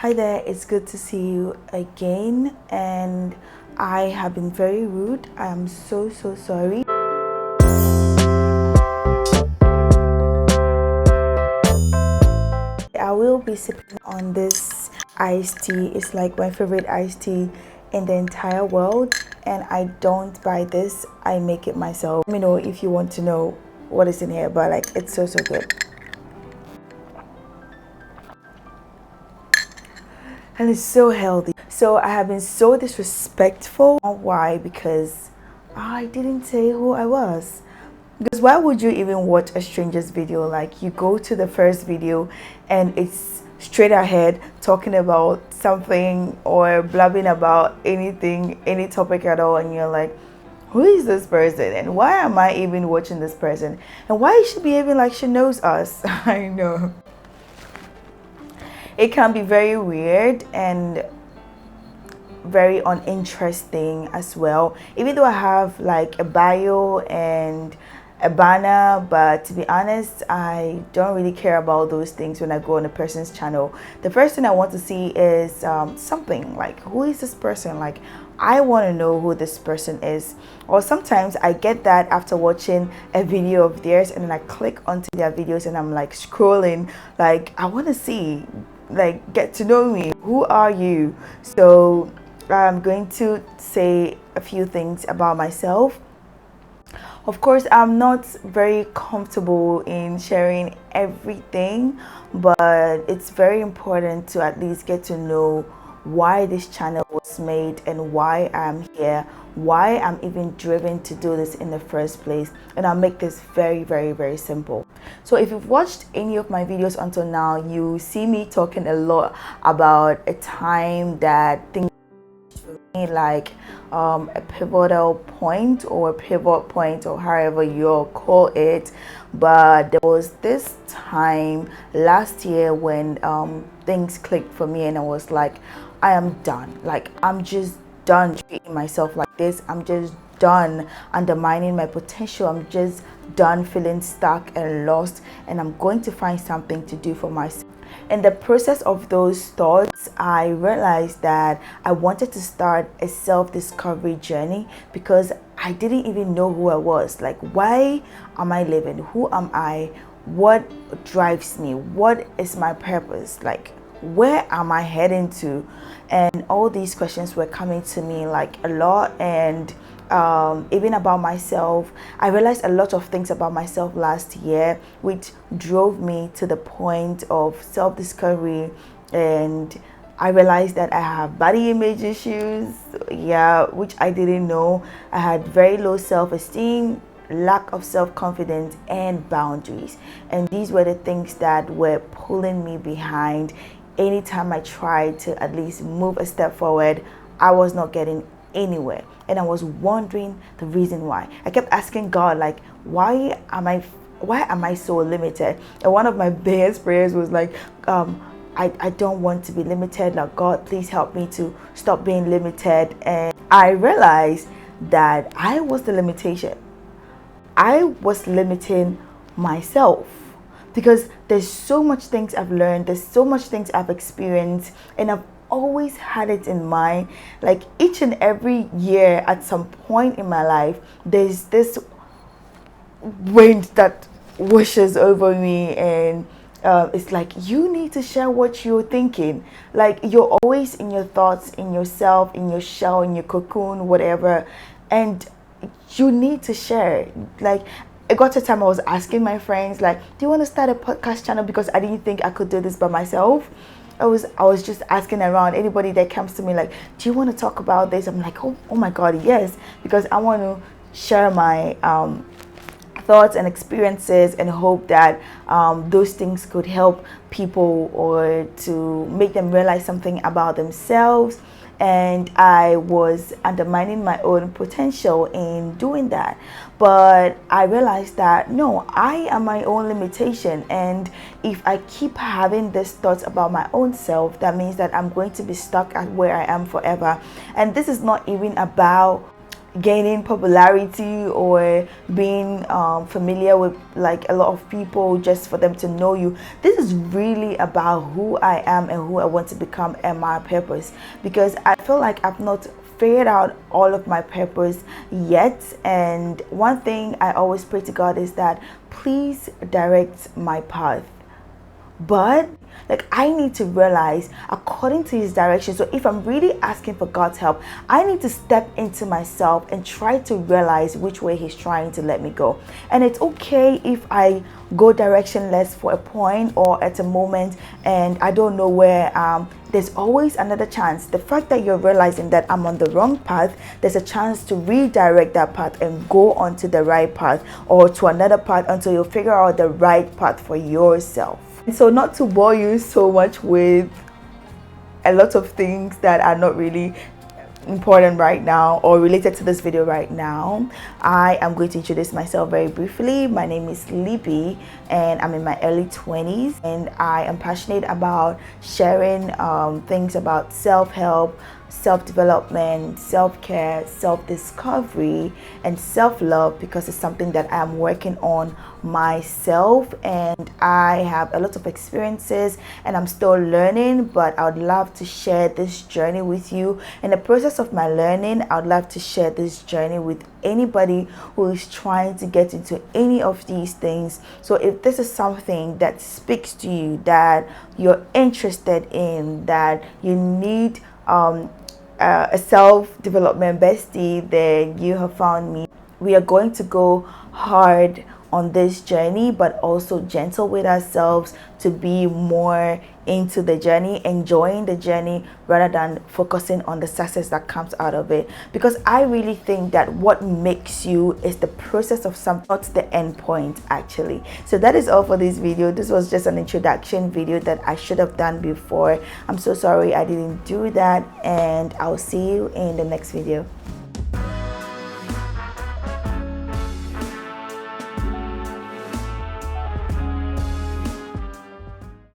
Hi there, it's good to see you again, and I have been very rude. I am so sorry. I will be sipping on this iced tea. It's like my favorite iced tea in the entire world, and I don't buy this, I make it myself. Let me know if you want to know what is in here, but like it's so good. And it's so healthy. So I have been so disrespectful. Why? Because I didn't say who I was. Because why would you even watch a stranger's video? Like, you go to the first video and it's straight ahead talking about something or blabbing about anything, any topic at all, and you're like, who is this person and why am I even watching this person? And why is she behaving like she knows us? I know. It can be very weird and very uninteresting as well, even though I have like a bio and a banner, but to be honest, I don't really care about those things when I go on a person's channel. The first thing I want to see is something like, who is this person? Like, I want to know who this person is. Or sometimes I get that after watching a video of theirs, and then I click onto their videos and I'm like scrolling, like I want to see, like, get to know me. Who are you? So I'm going to say a few things about myself. Of course, I'm not very comfortable in sharing everything, but it's very important to at least get to know why this channel was made and why I'm here, why I'm even driven to do this in the first place. And I'll make this very simple. So if you've watched any of my videos until now, you see me talking a lot about a time that things like a pivotal point or a pivot point or however you call it. But there was this time last year when things clicked for me and I was like, I am done. Like, I'm just done treating myself like this. I'm just done undermining my potential. I'm just done feeling stuck and lost, and I'm going to find something to do for myself. In the process of those thoughts, I realized that I wanted to start a self-discovery journey because I didn't even know who I was. Like, why am I living? Who am I? What drives me? What is my purpose? Like, where am I heading to? And all these questions were coming to me like a lot, and even about myself. I realized a lot of things about myself last year, which drove me to the point of self-discovery. And I realized that I have body image issues, yeah, which I didn't know. I had very low self-esteem, lack of self-confidence, and boundaries. And these were the things that were pulling me behind. Anytime I tried to at least move a step forward, I was not getting anywhere, and I was wondering the reason why. I kept asking God, like, why am I so limited? And one of my biggest prayers was like, I don't want to be limited. Like, God, please help me to stop being limited. And I realized that I was the limitation. I was limiting myself because there's so much things I've learned, there's so much things I've experienced, and I've always had it in mind. Like, each and every year at some point in my life, there's this wind that washes over me, and it's like, you need to share what you're thinking. Like, you're always in your thoughts, in yourself, in your shell, in your cocoon, whatever, and you need to share. Like, it got to a time I was asking my friends, like, do you want to start a podcast channel? Because I didn't think I could do this by myself. I was just asking around anybody that comes to me, like, do you want to talk about this? I'm like, oh my God, yes, because I want to share my thoughts and experiences and hope that those things could help people or to make them realize something about themselves. And I was undermining my own potential in doing that. But I realized that no, I am my own limitation, and if I keep having these thoughts about my own self, that means that I'm going to be stuck at where I am forever. And this is not even about gaining popularity or being familiar with like a lot of people just for them to know you. This is really about who I am and who I want to become and my purpose, because I feel like I've not figured out all of my purpose yet. And one thing I always pray to God is that please direct my path. But like, I need to realize according to his direction. So if I'm really asking for God's help, I need to step into myself and try to realize which way he's trying to let me go. And it's okay if I go directionless for a point or at a moment and I don't know where. There's always another chance. The fact that you're realizing that I'm on the wrong path, there's a chance to redirect that path and go onto the right path or to another path until you figure out the right path for yourself. So not to bore you so much with a lot of things that are not really important right now or related to this video right now, I am going to introduce myself very briefly. My name is Libby and I'm in my early 20s, and I am passionate about sharing things about self-help, self-development, self-care, self-discovery, and self-love, because it's something that I'm working on myself, and I have a lot of experiences and I'm still learning, but I would love to share this journey with you. In the process of my learning, I would love to share this journey with anybody who is trying to get into any of these things. So if this is something that speaks to you, that you're interested in, that you need a self-development bestie, then you have found me. We are going to go hard on this journey, but also gentle with ourselves to be more into the journey, enjoying the journey rather than focusing on the success that comes out of it. Because I really think that what makes you is the process of some, not the end point actually. So that is all for this video. This was just an introduction video that I should have done before. I'm so sorry I didn't do that, and I'll see you in the next video.